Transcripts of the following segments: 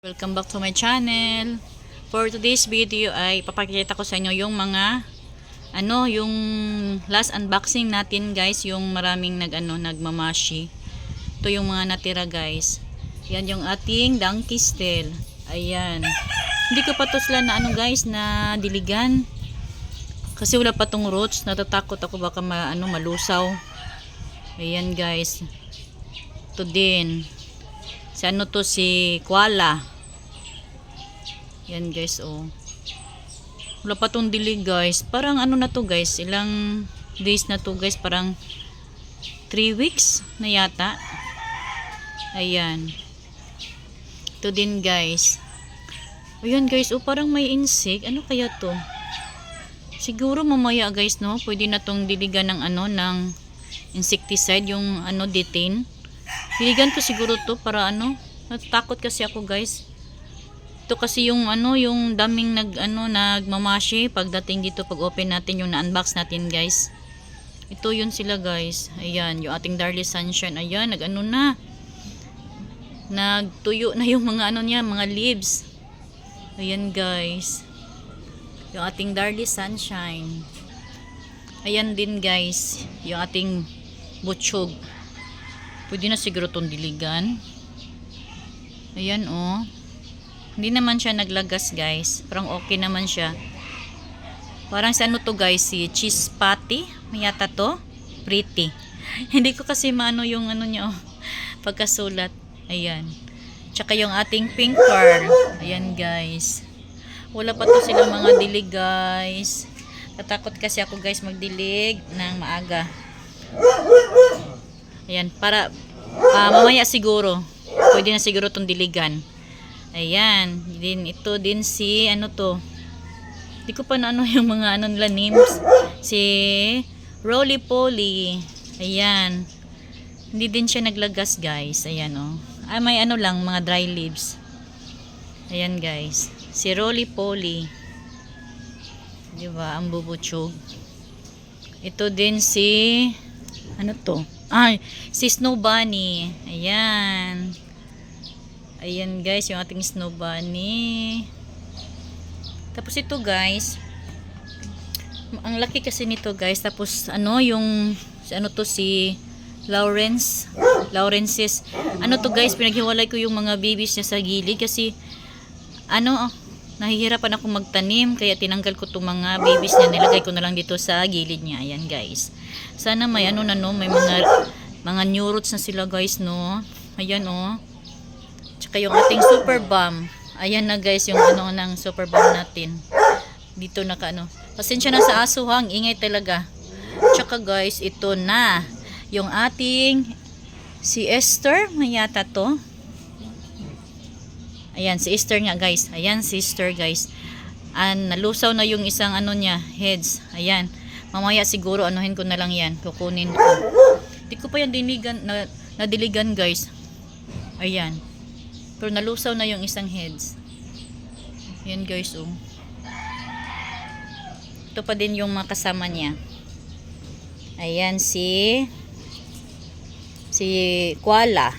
Welcome back to my channel. For today's video ay papakita ko sa inyo yung mga yung last unboxing natin, guys, yung maraming nagmamashi. Ito yung mga natira, guys. Yan yung ating donkey's tail. Ayan. Hindi ko pa to sila na guys, na diligan. Kasi wala pa tong roots. Natatakot ako baka malusaw. Ayan, guys. Ito din. Si koala. Yan, guys, oh. Wala pa tong dilig, guys. Parang na to, guys. Ilang days na to, guys. Parang 3 weeks na yata. Ayan. Ito din, guys. Ayan, guys, oh, parang may insect. Ano kaya to? Siguro mamaya, guys, no? Pwede na tong diligan ng ng insecticide, yung detain. Diligan ko siguro to para natatakot kasi ako, guys. Ito kasi yung yung daming nagmamashi pagdating dito, pag open natin yung na-unbox natin, guys. Ito yun sila, guys. Ayan, yung ating Darlie Sunshine. Ayan, na. Nagtuyo na yung mga niya, mga leaves. Ayan, guys. Yung ating Darlie Sunshine. Ayan din, guys, yung ating butchog. Pwede na siguro itong diligan. Ayan, oh. Hindi naman siya naglagas, guys. Parang okay naman siya. Parang sa to, guys, si cheese patty. Mayata to. Pretty. Hindi ko kasi maano yung niya, oh, pagkasulat. Ayan. Tsaka yung ating pink pearl. Ayan, guys. Wala pa to silang mga dilig, guys. Tatakot kasi ako, guys, magdilig ng maaga. Ayan, para mamaya siguro pwede na siguro itong diligan. Ayan, ito din si to. Hindi ko pa yung mga nila names. Si Roly Poly. Ayan. Hindi din siya naglagas, guys. Ayan, oh. May lang, mga dry leaves. Ayan, guys. Si Roly Poly. Diba? Ang bubutsyog. Ito din si to? Si Snow Bunny. Ayan. Ayan, guys, yung ating Snow Bunny. Tapos ito, guys. Ang laki kasi nito, guys. Tapos yung si Lawrence's. To, guys, pinaghiwalay ko yung mga babies niya sa gilid kasi nahihirapan ako magtanim, kaya tinanggal ko itong mga babies niya, nilagay ko na lang dito sa gilid niya. Ayan, guys. Sana may may mga new roots na sila, guys, no. Ayan, oh. Tsaka yung ating super bomb. Ayan na, guys, yung ng super bomb natin. Dito pasensya na sa aso, ang ingay talaga. Tsaka, guys, ito na yung ating si Esther, mayata to. Ayan, si Esther nga, guys. Ayan, si Esther, guys. Nalusaw na yung isang niya, heads. Ayan. Mamaya siguro ko na lang yan. Kukunin ko. Hindi ko pa yan nadiligan, guys. Ayan. Pero nalusaw na yung isang heads. Ayan, guys, oh. Ito pa din yung mga kasama niya. Ayan, si koala.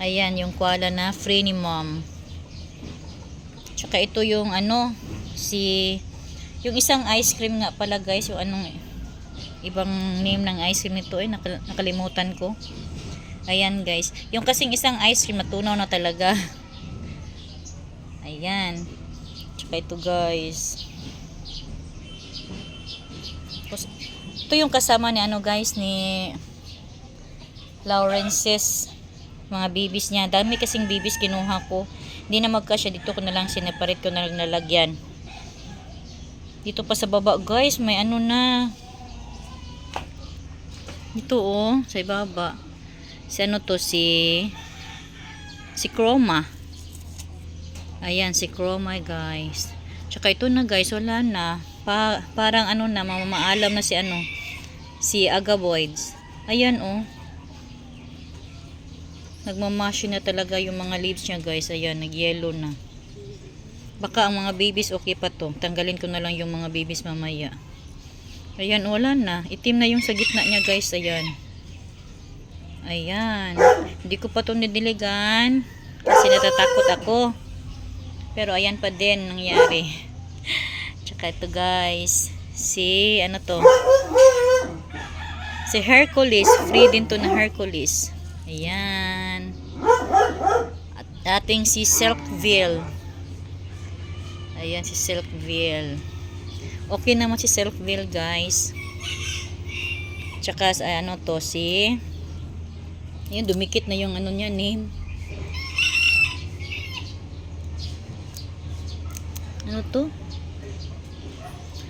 Ayan, yung koala na free ni mom. Tsaka ito yung yung isang ice cream nga pala, guys. Yung ibang name ng ice cream nito, nakalimutan ko. Ayan, guys. Yung kasing isang ice cream natunaw na talaga. Ayan. Tsaka ito, guys. Ito yung kasama ni guys, ni Lawrence's mga babies niya. Dami kasing babies kinuha ko. Hindi na magkasya. Dito ko na lang sineparate ko na lang nalagyan. Dito pa sa baba, guys, may na. Dito, oh, sa ibaba. Si to, si Chroma. Ayan, si Chroma, guys. Tsaka ito na, guys, wala na. Parang mamaalam na si Agaboids. Ayan, oh. Nagmamashi na talaga yung mga leaves niya, guys. Ayan, nag-yellow na. Baka ang mga babies okay pa to. Tanggalin ko na lang yung mga babies mamaya. Ayan, wala na. Itim na yung sa gitna niya, guys. Ayan. Ayan. Hindi ko pa to nidiligan. Kasi natatakot ako. Pero ayan pa din nangyari. Tsaka ito guys. Si ano to? Si Hercules. Free din to na Hercules. Ayan. At ating si Silkville. Ayan si Silkville. Okay naman si Silkville guys. Tsaka ano to si. Ayan dumikit na yung ano niya name. Ano to?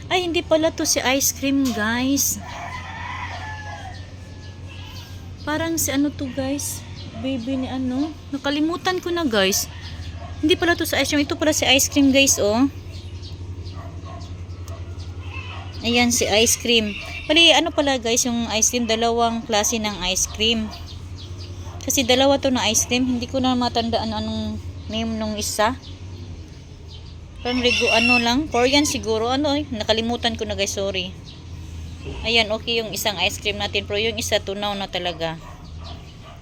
Ay, hindi pala to si Ice Cream, guys. Parang si ano to, guys. Baby ni ano. Nakalimutan ko na, guys. Hindi pala to si Ice Cream. Ito pala si Ice Cream, guys, oh. Ayan, si Ice Cream. Pali, ano pala, guys, yung ice cream. Dalawang klase ng ice cream. Kasi dalawa to na ice cream. Hindi ko na matandaan anong name nung isa. Parang ano lang, Korean siguro, nakalimutan ko na guys, sorry. Ayan, okay yung isang ice cream natin, pero yung isa tunaw na talaga.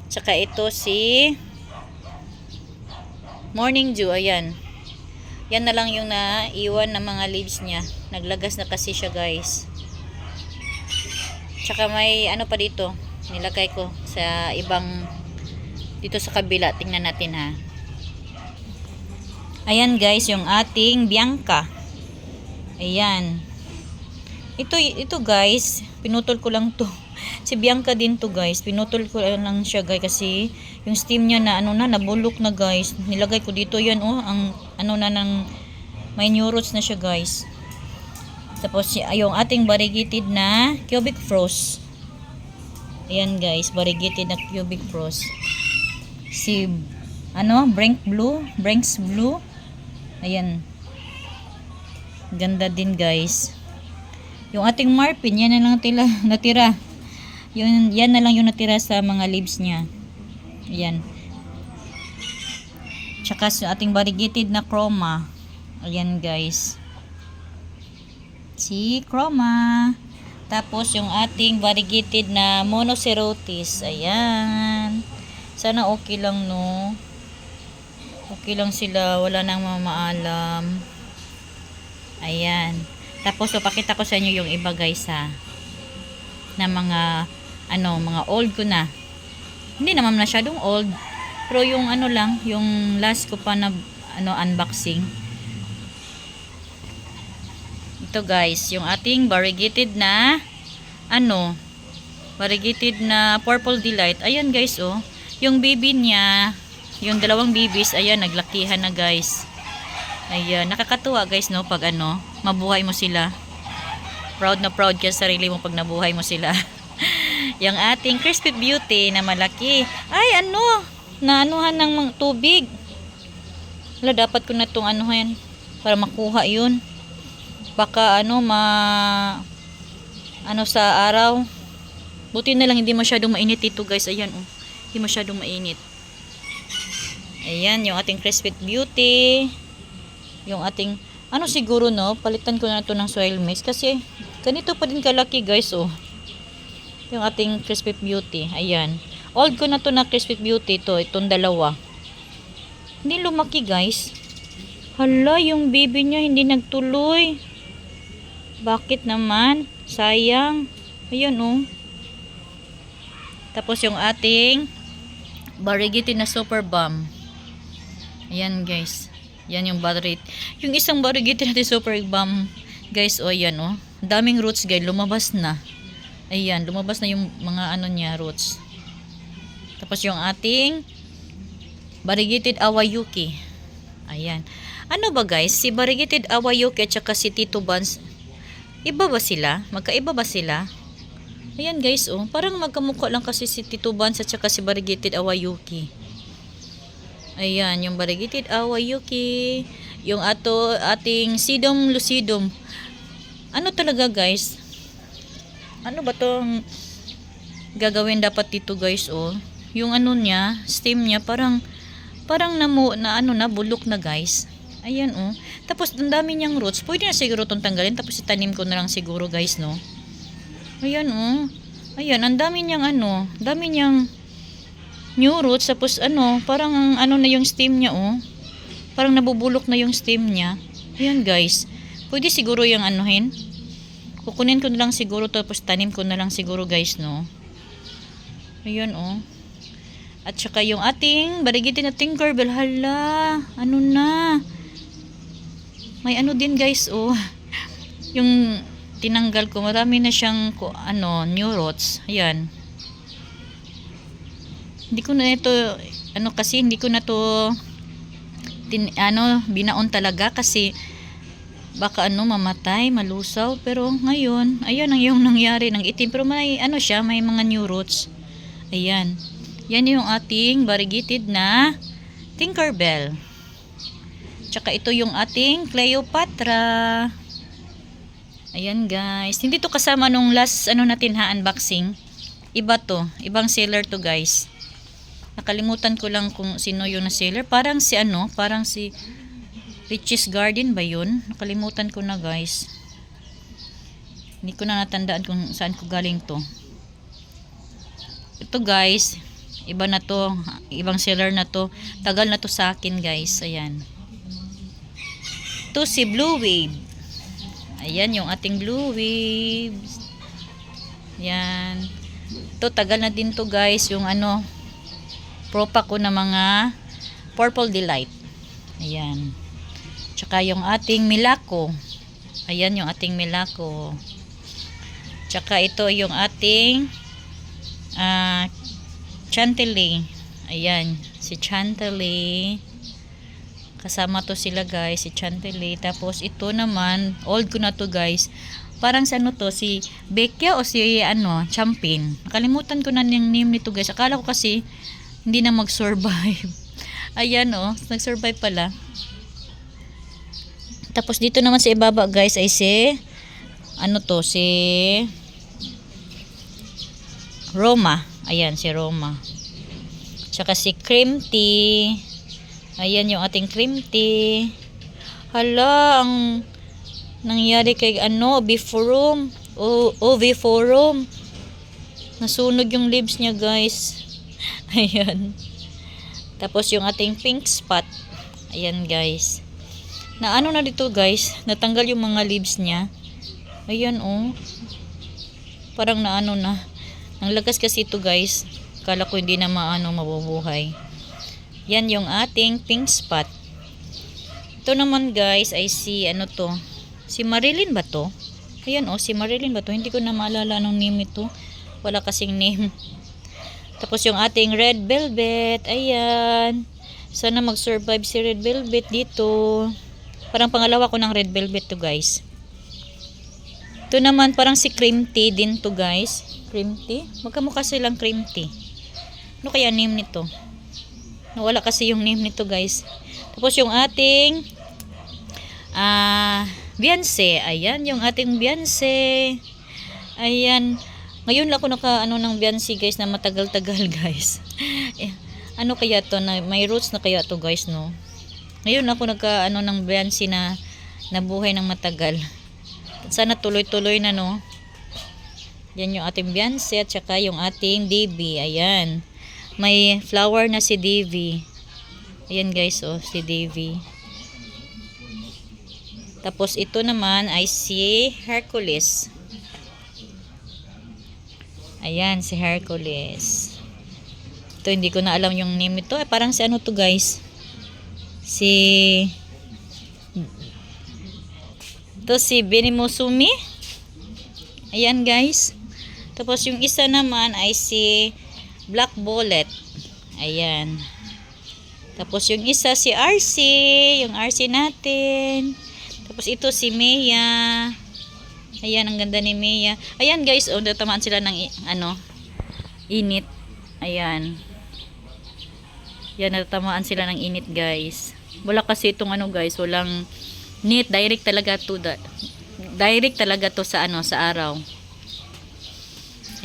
Tsaka ito si Morning Dew, ayan. Yan na lang yung naiwan na mga leaves niya. Naglagas na kasi siya guys. Tsaka may ano pa dito, nilagay ko sa ibang, dito sa kabila, tingnan natin ha. Ayan guys, yung ating Bianca. Ayan. Ito guys, pinutol ko lang to. Si Bianca din to guys. Pinutol ko lang siya guys kasi yung stem niya na nabulok na guys. Nilagay ko dito yan ang may new roots na siya guys. Tapos yung ating variegated na cubic frost. Ayan guys, variegated na cubic frost. Si Brinks Blue. Ayan. Ganda din guys. Yung ating Marpin, yan na lang natira. Yan na lang yung natira sa mga leaves niya. Ayan. Tsaka yung ating variegated na Chroma. Ayan guys. Si Chroma. Tapos yung ating variegated na Monocerotis. Ayan. Sana okay lang no. Okay lang sila, wala nang mamaalam. Ayan. Tapos papakita ko sa inyo yung iba guys ha. Na mga mga old ko na. Hindi naman masyadong old. Pero yung lang, yung last ko pa na unboxing. Ito guys, yung ating variegated na variegated na Purple Delight. Ayan guys oh. Yung baby niya, yung dalawang babies, ayan, naglakihan na guys. Ayan, nakakatuwa guys, no, pag mabuhay mo sila. Proud na proud ka sa sarili mo pag nabuhay mo sila. Yung ating Crispy Beauty na malaki. Ay, naanuhan ng tubig. Wala, dapat ko na itong para makuha yun. Baka sa araw. Buti na lang hindi masyadong mainit ito guys. Ayan, oh. Hindi masyadong mainit. Ayan, yung ating Crispy Beauty. Yung ating, siguro no, palitan ko na ito ng soil mix. Kasi, ganito pa din kalaki guys, oh. Yung ating Crispy Beauty. Ayan. Old ko na to na Crispy Beauty to. Itong dalawa. Hindi lumaki guys. Hala, yung baby niya hindi nagtuloy. Bakit naman? Sayang. Ayan, oh. Tapos yung ating variegated na Super Bomb. Ayan guys. Yan yung battery. Yung isang variegated natin Super Bomb. Guys, oh yan oh. Daming roots guys. Lumabas na. Ayan. Lumabas na yung mga niya roots. Tapos yung ating variegated Awayuki. Ayan. Ano ba guys? Si variegated Awayuki at saka si Tito Buns. Iba ba sila? Magkaiba ba sila? Ayan guys oh. Parang magkamukha lang kasi si Tito Buns at saka si variegated Awayuki. Ayan, yung variegated Awayuki. Yung ating Sedum lucidum. Ano talaga guys? Ano ba tong gagawin dapat dito guys oh? Yung niya, stem niya parang bulok na guys. Ayan oh. Tapos ang dami niyang roots. Pwede na siguro itong tanggalin. Tapos itanim ko na lang siguro guys no. Ayan oh. Ayan, ang dami niyang dami niyang new roots. Tapos ano, parang ano na yung stem niya, oh. Parang nabubulok na yung stem niya. Ayan guys. Pwede siguro yung anuhin. Kukunin ko na lang siguro tapos tanim ko na lang siguro guys, no. Ayan, oh. At saka yung ating barigitin na Tinkerbell. Hala, ano na. May ano din guys, oh. Yung tinanggal ko, marami na siyang ano, new roots. Ayan. Hindi ko na ito, ano kasi, hindi ko na to binaon talaga kasi baka ano, mamatay, malusaw. Pero ngayon, ayan ang yung nangyari ng itim. Pero may ano siya, may mga new roots. Ayan. Yan yung ating variegated na Tinkerbell. Tsaka ito yung ating Cleopatra. Ayan guys. Hindi to kasama nung last ano natin unboxing. Iba to. Ibang seller to guys. Nakalimutan ko lang kung sino yung na-seller. Parang si ano, parang si Peaches Garden ba yun? Nakalimutan ko na guys. Hindi ko na natandaan kung saan ko galing to. Ito guys, iba na to. Ibang seller na to. Tagal na to sa akin guys. Ayan. Ito si Blue Wave. Ayan yung ating Blue Waves. Ayan. Ito tagal na din to guys. Yung ano, propa ko na mga Purple Delight. Ayan. Tsaka yung ating Milako. Ayan yung ating Milako. Tsaka ito yung ating Chantilly. Ayan. Si Chantilly. Kasama to sila guys. Si Chantilly. Tapos ito naman. Old ko na to guys. Parang sa ano to. Si Becchia o si ano. Champin. Nakalimutan ko na yung name nito guys. Akala ko kasi hindi na mag-survive. Ayan oh. Nag-survive pala. Tapos dito naman sa ibaba guys ay si ano to, si Roma. Ayan si Roma. Tsaka si Cream Tea. Ayan yung ating Cream Tea. Hala, ang nangyari kay ano, Oviforum. Oviforum. Nasunog yung leaves niya guys. Ayan. Tapos yung ating pink spot. Ayan guys. Na ano na dito guys, natanggal yung mga leaves niya. Ayan oh. Parang na ano na. Ang lagas kasi ito guys. Kala ko hindi na mabubuhay. Yan yung ating pink spot. Ito naman guys ay si ano to. Si Marilyn ba to? Ayan oh, si Marilyn ba to? Hindi ko na maalala anong name ito. Wala kasing name. Tapos yung ating Red Velvet. Ayan. Sana mag-survive si Red Velvet dito. Parang pangalawa ko ng Red Velvet to guys. Ito naman parang si Cream Tea din to guys. Cream Tea? Magkamukha silang Cream Tea. Ano kaya name nito? Nawala kasi yung name nito guys. Tapos yung ating Beyonce. Ayan yung ating Beyonce. Ayan. Ngayon lang ako naka ng Beyonce guys na matagal-tagal guys. Ano kaya to? May roots na kaya to guys no? Ngayon ako nagka ng Beyonce na nabuhay ng matagal. Sana tuloy-tuloy na no. Yan yung ating Beyonce at saka yung ating Davy. Ayan. May flower na si Davy. Ayan guys oh, si Davy. Tapos ito naman ay si Hercules. Ayan si Hercules. Ito hindi ko na alam yung name ito. Parang si ano to guys. Ito si Benimusumi. Ayan guys. Tapos yung isa naman ay si Black Bullet. Ayan. Tapos yung isa si RC. Yung RC natin. Tapos ito si Mia. Ayan, ang ganda ni Mia. Ayan guys, oh, natamaan sila ng init. Ayan. Yan, natamaan sila ng init guys. Wala kasi itong guys, walang net, direct talaga to sa sa araw.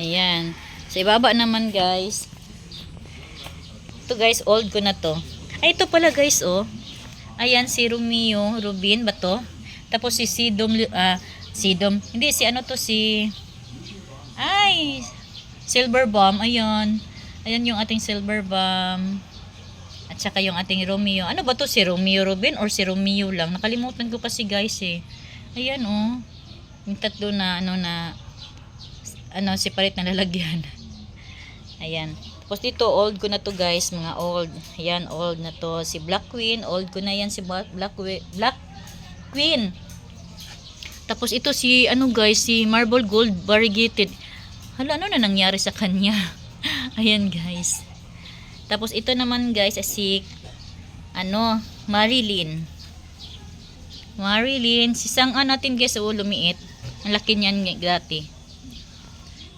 Ayan. Sa ibaba naman guys. Ito guys, old ko na to. Ay, ito pala guys, oh. Ayan si Romeo, Rubin ba to? Tapos si Sidom, hindi si si Silver Bomb, ayun. Ayan yung ating silver bomb. At saka yung ating Romeo. Ano ba to? Si Romeo Ruben or si Romeo lang? Nakalimutan ko kasi guys eh. Ayan oh. Yung tatlo na separate na lalagyan. Ayan. Tapos dito old ko na to guys, mga old. Ayan, old na to. Si Black Queen, old ko na yan si Black Queen. Tapos ito si guys, si Marble Gold Variegated. Hala, ano na nangyari sa kanya? Ayan guys. Tapos ito naman guys, si Marilyn. Si Sang-an natin guys, lumiit. Ang laki niyan dati.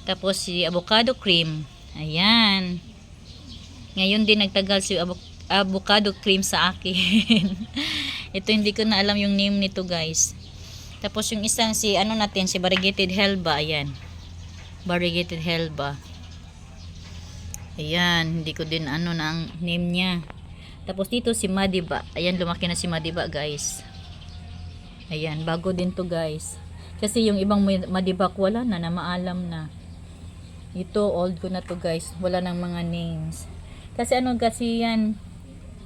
Tapos si avocado cream. Ayan. Ngayon din nagtagal si avocado cream sa akin. Ito hindi ko na alam yung name nito guys. Tapos yung isang si si Variegated Helba. Ayan. Variegated Helba. Ayan. Hindi ko din na ang name niya. Tapos dito si Madiba. Ayan, lumaki na si Madiba guys. Ayan. Bago din to guys. Kasi yung ibang Madiba wala na maalam na. Ito old ko na to guys. Wala nang mga names. Kasi kasi yan.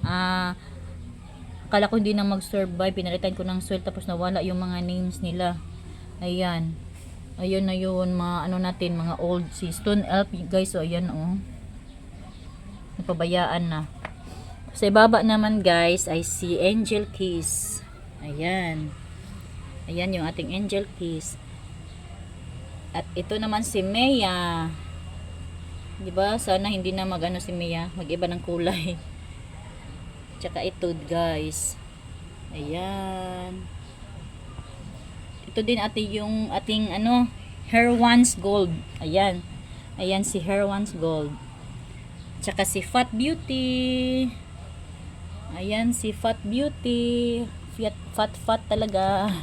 Akala ko hindi na mag-survive. Pinalitan ko ng soil tapos nawala yung mga names nila. Ayan. Ayun na yun. Mga natin. Mga old. Si Stone Elf guys. So ayan oh. Napabayaan na. Sa ibaba naman guys ay si Angel Kiss. Ayan. Ayan yung ating Angel Kiss. At ito naman si Mea. 'Di ba? Sana hindi na si Mea, mag-iba ng kulay. Tsaka ito, guys. Ayan. Ito din yung ating Hair One's Gold. Ayan. Ayan si Hair One's Gold. Tsaka si Fat Beauty. Ayan si Fat Beauty. Fat talaga.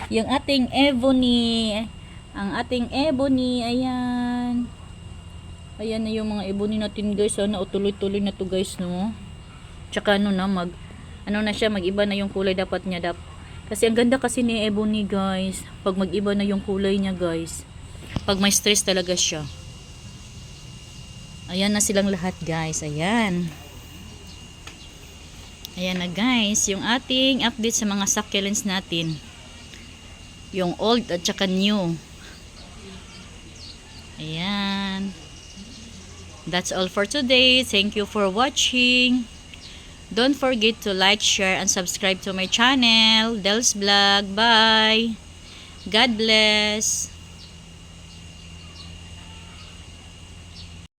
Yung ating Ebony. Ang ating Ebony, ayan. Ayan na yung mga Ebony natin guys. Sana tuloy-tuloy na to guys, no. Tsaka mag-iba na yung kulay dapat niya. Kasi ang ganda kasi ni Ebony guys. Pag mag-iba na yung kulay niya guys. Pag may stress talaga siya. Ayan na silang lahat guys. Ayan. Ayan na guys. Yung ating update sa mga succulents natin. Yung old at saka new. Ayan. That's all for today. Thank you for watching. Don't forget to like, share, and subscribe to my channel, Del's Vlog. Bye. God bless.